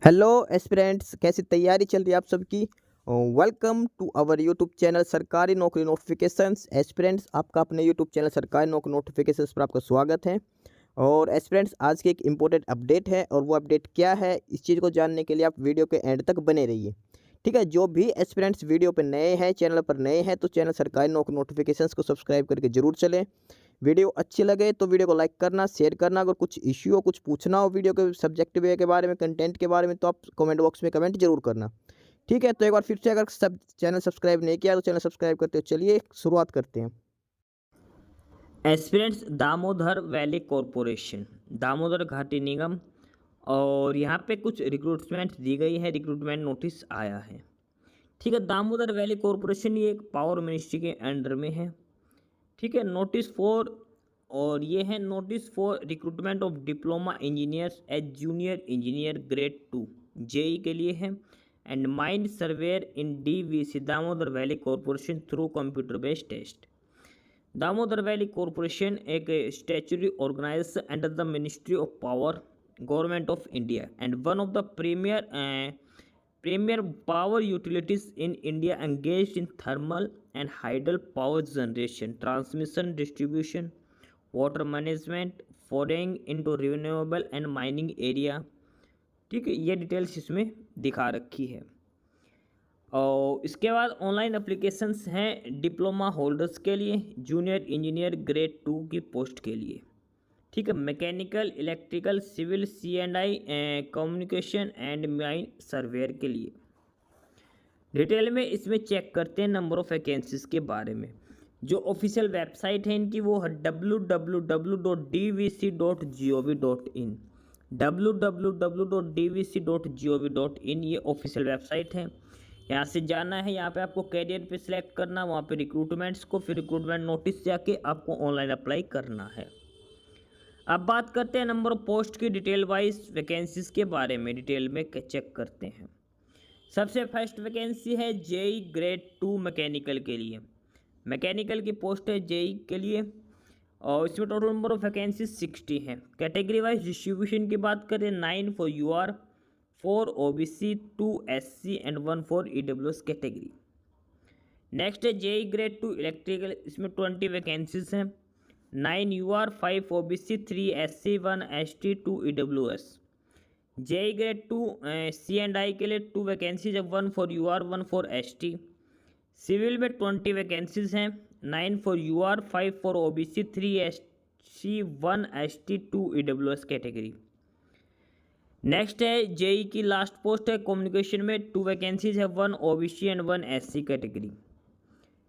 Hello aspirants, कैसी तैयारी चल रही है आप सबकी। Welcome to our YouTube channel सरकारी नौकरी नोटिफिकेशंस। एस्पिरेंट्स, आपका अपने यूट्यूब चैनल सरकारी नौकरी नोटिफिकेशंस पर आपका स्वागत है। और एस्पिरेंट्स, आज की एक इम्पोर्टेंट अपडेट है और वो अपडेट क्या है, इस चीज़ को जानने के लिए आप वीडियो के एंड तक बने रहिए। ठीक है, जो भी एस्पिरेंट्स वीडियो पर नए हैं, चैनल पर नए हैं, तो चैनल सरकारी नौकरी नोटिफिकेशंस को सब्सक्राइब करके जरूर चलें। वीडियो अच्छी लगे तो वीडियो को लाइक करना, शेयर करना। अगर कुछ इश्यू हो, कुछ पूछना हो वीडियो के सब्जेक्ट वे के बारे में, कंटेंट के बारे में, तो आप कमेंट बॉक्स में कमेंट जरूर करना। ठीक है, तो एक बार फिर से, अगर सब चैनल सब्सक्राइब नहीं किया तो चैनल सब्सक्राइब करते हो। चलिए शुरुआत करते हैं। Aspirants Damodar valley corporation, Damodar घाटी निगम। और यहाँ पे कुछ रिक्रूटमेंट दी गई है, रिक्रूटमेंट नोटिस आया है। ठीक है, दामोदर वैली कॉरपोरेशन ये एक पावर मिनिस्ट्री के अंडर में है। ठीक है, नोटिस फॉर, और ये है notice for recruitment of diploma engineers as junior engineer grade 2 JE के लिए है। And mine surveyor in DVC Damodar valley corporation through computer based test. Damodar valley corporation एक statutory organization under the ministry of power, government of India, and one of the premier power utilities in India engaged in thermal and hydel power generation, transmission, distribution, water management, foraying into renewable and mining area। ठीक है, ये details इसमें दिखा रखी है। और इसके बाद ऑनलाइन एप्लीकेशंस हैं डिप्लोमा होल्डर्स के लिए, जूनियर इंजीनियर ग्रेड 2 की पोस्ट के लिए। ठीक है, mechanical, electrical, civil, C&I, communication and mine surveyor के लिए। डिटेल में इसमें चेक करते हैं नंबर ऑफ वैकेंसीज के बारे में। जो ऑफिशियल वेबसाइट है इनकी वो है www.dvc.gov.in। www.dvc.gov.in ये ऑफिशियल वेबसाइट है। यहाँ से जाना है, यहाँ पे आपको कैरियर पे सिलेक्ट करना, वहाँ पे रिक्रूटमेंट्स को, फिर रिक्रूटमेंट नोटिस जाके आपको ऑनलाइन अप्लाई करना है। अब बात करते हैं नंबर ऑफ पोस्ट की डिटेल वाइज वैकेंसीज के बारे में, डिटेल में चेक करते हैं। सबसे फर्स्ट वैकेंसी है जेई ग्रेड 2 मैकेनिकल के लिए। मैकेनिकल की पोस्ट है जेई के लिए, और इसमें टोटल नंबर ऑफ वैकेंसी 60 है। कैटेगरी वाइज डिस्ट्रीब्यूशन की बात करें, 9 for UR, 4 OBC, 2 SC and 1 for EWS category. Next है जेई ग्रेड 2 इलेक्ट्रिकल, इसमें 20 वैकेंसीज हैं। 9 UR, 5 OBC, 3 SC, 1 ST, 2 EWS। JE grade 2 C&I के लिए 2 वैकेंसीज है, 1 for UR, 1 for ST। Civil में 20 वैकेंसीज हैं, 9 for UR, 5 for OBC, 3 SC, 1 ST, 2 EWS category. Next है JE की लास्ट पोस्ट है कम्युनिकेशन में, 2 वैकेंसीज है, 1 OBC and 1 SC category.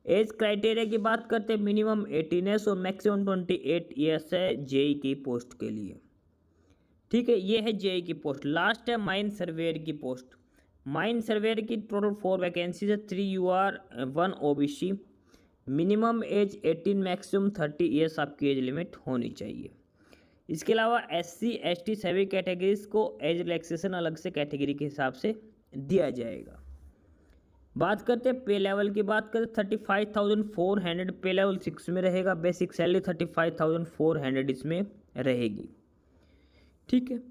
Age criteria की बात करते हैं, मिनिमम 18 और मैक्सिमम 28 ईयर्स है जेई की पोस्ट के लिए। ठीक है, ये है जेई की पोस्ट। लास्ट है माइन सर्वेयर की पोस्ट। माइन सर्वेयर की टोटल 4 वैकेंसीज है, 3 UR, 1 OBC। Minimum age 18, maximum 30 years आपकी एज लिमिट होनी चाहिए। इसके अलावा SC ST सभी कैटेगरीज को एज रिलैक्सेशन अलग से कैटेगरी के हिसाब से दिया जाएगा। बात करते हैं पे लेवल की, बात करें 35,400 पे लेवल 6 में रहेगा। बेसिक सैलरी 35,400 इसमें रहेगी। ठीक है,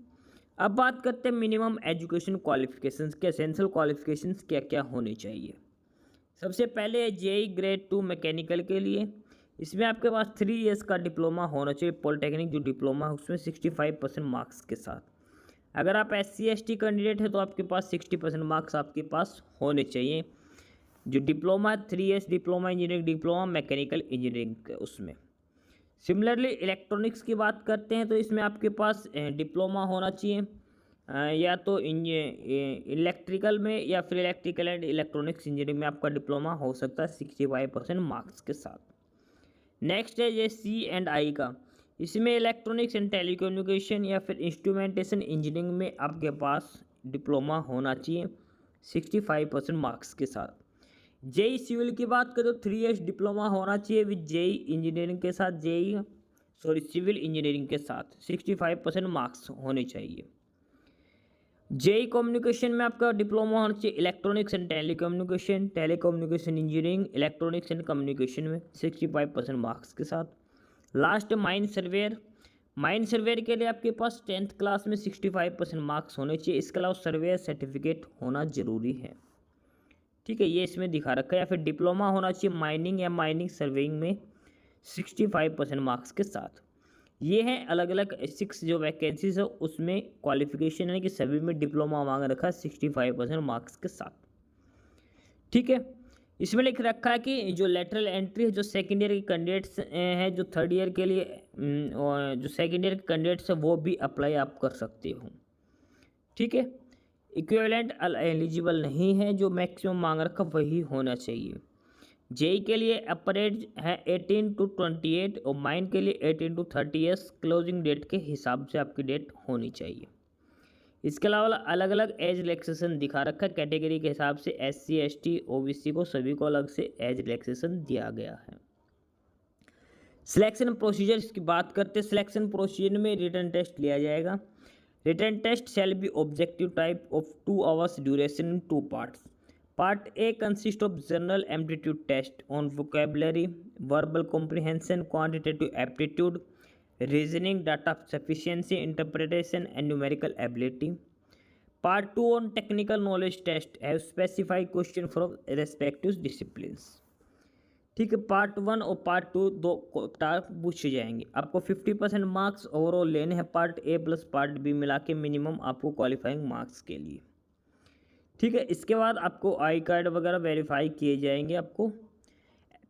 अब बात करते हैं मिनिमम एजुकेशन क्वालिफिकेशंस के, एसेंशियल क्वालिफिकेशंस क्या क्या होनी चाहिए। सबसे पहले है जेई ग्रेड 2 मैकेनिकल के लिए। इसमें आपके पास 3 इयर्स का डिप्लोमा होना चाहिए, पॉलिटेक्निक जो डिप्लोमा है उसमें 65% मार्क्स के साथ। अगर आप SC ST कैंडिडेट है तो आपके पास 60% मार्क्स आपके पास होने चाहिए। जो डिप्लोमा है 3 years diploma, engineering diploma, mechanical engineering उसमें। सिमिलरली इलेक्ट्रॉनिक्स की बात करते हैं तो इसमें आपके पास डिप्लोमा होना चाहिए, या तो इलेक्ट्रिकल में, या फिर इलेक्ट्रिकल एंड इलेक्ट्रॉनिक्स इंजीनियरिंग में आपका डिप्लोमा हो सकता है 65% मार्क्स के साथ। नेक्स्ट है ये C&I का। इसमें इलेक्ट्रॉनिक्स एंड टेलीकम्युनिकेशन या फिर इंस्ट्रूमेंटेशन इंजीनियरिंग में आपके पास डिप्लोमा होना चाहिए 65% मार्क्स के साथ। जेई सिविल की बात करें तो 3 इयर्स डिप्लोमा होना चाहिए विद जेई इंजीनियरिंग के साथ, सिविल इंजीनियरिंग के साथ 65% मार्क्स होने चाहिए। जेई कम्युनिकेशन में आपका डिप्लोमा होना चाहिए electronics and telecommunication, telecommunication engineering, electronics and communication में 65% मार्क्स के साथ। Last mine surveyor. Mine surveyor के लिए आपके पास 10th क्लास में 65% मार्क्स होने चाहिए। इसके अलावा सर्वेयर सर्टिफिकेट होना जरूरी है। ठीक है, ये इसमें दिखा रखा है। या फिर डिप्लोमा होना चाहिए माइनिंग या माइनिंग सर्वेइंग में 65% मार्क्स के साथ। ये हैं अलग अलग 6 जो वैकेंसीज है, उसमें क्वालिफिकेशन है कि सभी में डिप्लोमा मांग रखा है 65% मार्क्स के साथ। ठीक है, इसमें लिख रखा है कि जो लेटरल एंट्री है, जो सेकेंड ईयर के कैंडिडेट्स हैं, जो थर्ड ईयर के लिए और जो सेकेंड ईयर के कैंडिडेट्स हैं वो भी अप्लाई आप कर सकते हो। ठीक है, इक्विवेलेंट एलिजिबल नहीं है, जो मैक्सिमम मांग रखा वही होना चाहिए। जेई के लिए अपर एज है 18 to 28 और माइन के लिए 18 to 30 ईयर्स क्लोजिंग डेट के हिसाब से आपकी डेट होनी चाहिए। इसके अलावा अलग अलग एज रिलैक्सेशन दिखा रखा है कैटेगरी के हिसाब से। SC ST OBC को सभी को अलग से एज रिलैक्सेशन दिया गया है। सिलेक्शन प्रोसीजर की बात करते हैं। सिलेक्शन प्रोसीजर में रिटन टेस्ट लिया जाएगा। Written test shall be objective type of 2 hours duration in 2 parts. Part A consists of general aptitude test on vocabulary, verbal comprehension, quantitative aptitude, reasoning, data sufficiency, interpretation, and numerical ability. Part 2 on technical knowledge test have specified question from respective disciplines. ठीक है, part 1 और part 2 दो task पूछे जाएंगे। आपको 50% marks overall लेने हैं part A plus part B मिला के मिनिमम आपको क्वालिफाइंग मार्क्स के लिए। ठीक है, इसके बाद आपको आई कार्ड वगैरह वेरीफाई किए जाएंगे। आपको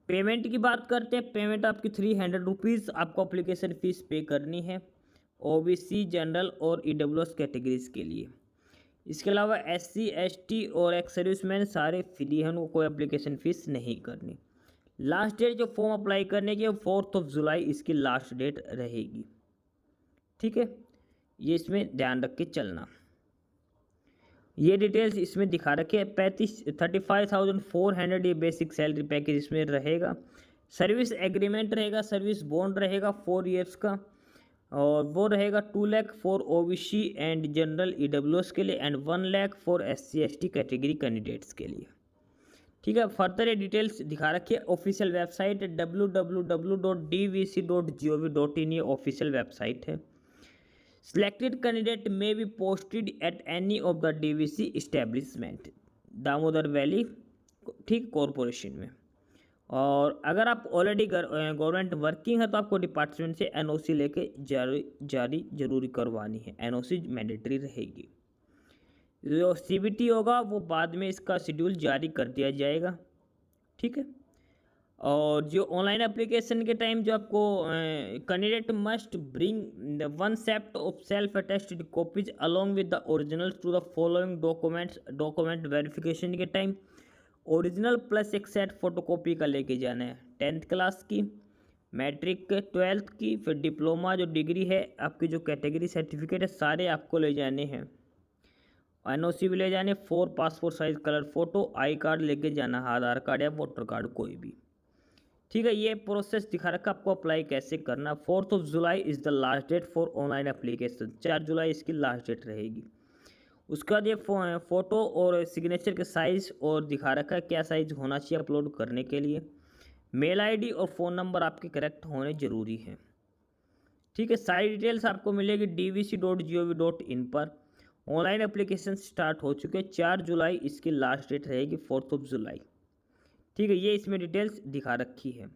पेमेंट की बात करते हैं। पेमेंट आपकी 300 रुपीज़ आपको अप्लीकेशन फ़ीस पे करनी है OBC जनरल और EWS कैटेगरीज के लिए। इसके अलावा SC ST और एक्स सर्विसमैन सारे फ्री हैं, उनको कोई अप्लीकेशन फ़ीस नहीं करनी। लास्ट डेट जो फॉर्म अप्लाई करने की 4 जुलाई इसकी लास्ट डेट रहेगी। ठीक है, ये इसमें ध्यान रख के चलना। ये डिटेल्स इसमें दिखा रखे हैं। 35,400 ये बेसिक सैलरी पैकेज इसमें रहेगा। सर्विस एग्रीमेंट रहेगा, सर्विस बॉन्ड रहेगा 4 ईयर्स का, और वो रहेगा 2 lakh for OBC and general EWS के लिए and 1 lakh for SC ST category candidates के लिए। ठीक है, फर्दर ये डिटेल्स दिखा रखिए। ऑफिशियल वेबसाइट है www.dvc.gov.in, ये ऑफिशियल वेबसाइट है। Selected candidate may be posted at any of the DVC establishment, Damodar valley ठीक कॉरपोरेशन में। और अगर आप ऑलरेडी गवर्नमेंट वर्किंग है तो आपको डिपार्टमेंट से NOC लेके जारी जरूरी करवानी है। NOC मैंडेटरी रहेगी। जो CBT होगा वो बाद में इसका शेड्यूल जारी कर दिया जाएगा। ठीक है, और जो ऑनलाइन एप्लीकेशन के टाइम जो आपको candidate must bring the 1 set of self attested copies along with the original to the following document verification के टाइम ओरिजिनल प्लस एक सेट फोटोकॉपी का लेके जाना है। 10th क्लास की, मैट्रिक के, 12th की, फिर डिप्लोमा जो डिग्री है आपकी, जो कैटेगरी सर्टिफिकेट है, सारे आपको ले जाने हैं। NOC भी ले जाने, 4 passport size colour photo, I card लेके जाना, आधार कार्ड या वोटर कार्ड कोई भी। ठीक है, ये प्रोसेस दिखा रखा आपको अप्लाई कैसे करना। 4 July is the last date for online application. 4 जुलाई इसकी लास्ट डेट रहेगी। उसके बाद ये फ़ोटो और सिग्नेचर के साइज़ और दिखा रखा है क्या साइज़ होना चाहिए अपलोड करने के लिए। मेल ID और फ़ोन नंबर आपके करेक्ट होने ज़रूरी हैं। ठीक है, सारी डिटेल्स आपको मिलेगी dvc.gov.in पर। ऑनलाइन एप्लीकेशन स्टार्ट हो चुके हैं। 4 जुलाई इसकी लास्ट डेट रहेगी, 4 जुलाई। ठीक है, ये इसमें डिटेल्स दिखा रखी है।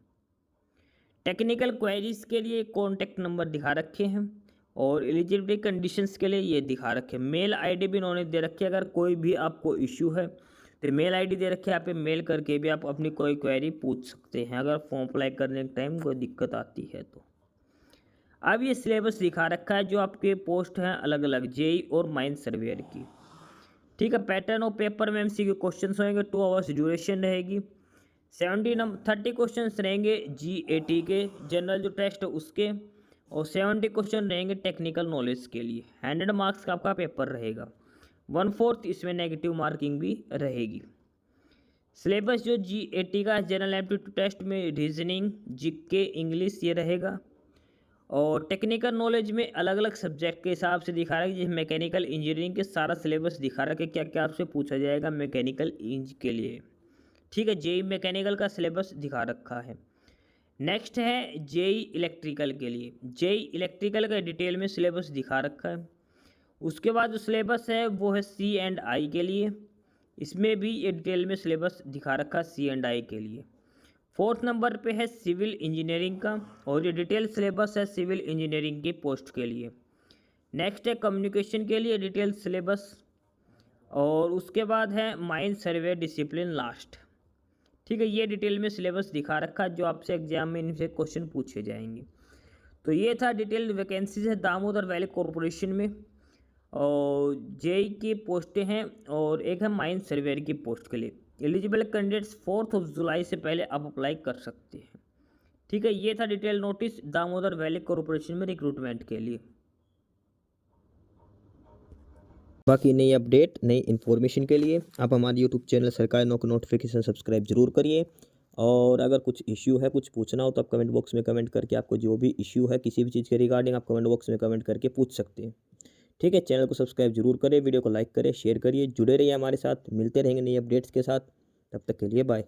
टेक्निकल क्वेरीज के लिए कॉन्टैक्ट नंबर दिखा रखे हैं और एलिजिबिलिटी कंडीशंस के लिए ये दिखा रखे हैं। मेल ID भी उन्होंने दे रखी है। अगर कोई भी आपको इश्यू है तो मेल ID दे रखे हैं, आप पे मेल करके भी आप अपनी कोई क्वेरी पूछ सकते हैं अगर फॉर्म अप्लाई करने के टाइम कोई दिक्कत आती है तो। अब ये सिलेबस दिखा रखा है जो आपके पोस्ट हैं अलग अलग JEE और माइन सर्वेयर की। ठीक है, पैटर्न और पेपर में MCQ क्वेश्चन होंगे, 2 आवर्स ड्यूरेशन रहेगी। 30 क्वेश्चन रहेंगे GAT के, जनरल जो टेस्ट है उसके, और 70 क्वेश्चन रहेंगे टेक्निकल नॉलेज के लिए। 100 मार्क्स का आपका पेपर रहेगा। 1/4 इसमें नेगेटिव मार्किंग भी रहेगी। सिलेबस जो GAT का जनरल एप्टीट्यूड टेस्ट में रीजनिंग, GK, इंग्लिश ये रहेगा। और टेक्निकल नॉलेज में अलग अलग सब्जेक्ट के हिसाब से दिखा रहा है। जैसे मैकेनिकल इंजीनियरिंग के सारा सिलेबस दिखा रहा है कि क्या क्या आपसे पूछा जाएगा मैकेनिकल इंज के लिए। ठीक है, JEE मैकेनिकल का सिलेबस दिखा रखा है। नेक्स्ट है जेई इलेक्ट्रिकल के लिए। जेई इलेक्ट्रिकल का डिटेल में सिलेबस दिखा रखा है। उसके बाद जो सिलेबस है वो है C&I के लिए। इसमें भी ये डिटेल में सिलेबस दिखा रखा है C&I के लिए। 4th नंबर पे है सिविल इंजीनियरिंग का, और ये डिटेल सिलेबस है सिविल इंजीनियरिंग की पोस्ट के लिए। नेक्स्ट है कम्युनिकेशन के लिए डिटेल सिलेबस, और उसके बाद है माइन सर्वे डिसिप्लिन लास्ट। ठीक है, ये डिटेल में सिलेबस दिखा रखा है जो आपसे एग्जाम में इनसे क्वेश्चन पूछे जाएंगे। तो ये था डिटेल वैकेंसीज है दामोदर वैली कॉरपोरेशन में, और जेई की पोस्टें हैं, और एक है माइन सर्वेयर की पोस्ट के लिए। एलिजिबल कैंडिडेट्स 4 जुलाई से पहले आप अप्लाई कर सकते हैं। ठीक है, ये था detail notice Damodar valley corporation में रिक्रूटमेंट के लिए। बाकी नई अपडेट नई इन्फॉर्मेशन के लिए आप हमारे यूट्यूब चैनल सरकारी नौकरी नोटिफिकेशन सब्सक्राइब जरूर करिए। और अगर कुछ इश्यू है, कुछ पूछना हो, तो आप कमेंट बॉक्स में कमेंट करके आपको जो भी इश्यू है किसी भी चीज़ के रिगार्डिंग आप कमेंट बॉक्स में कमेंट करके पूछ सकते हैं। ठीक है, चैनल को सब्सक्राइब जरूर करें, वीडियो को लाइक करें, शेयर करिए, जुड़े रहिए हमारे साथ। मिलते रहेंगे नई अपडेट्स के साथ, तब तक के लिए बाय।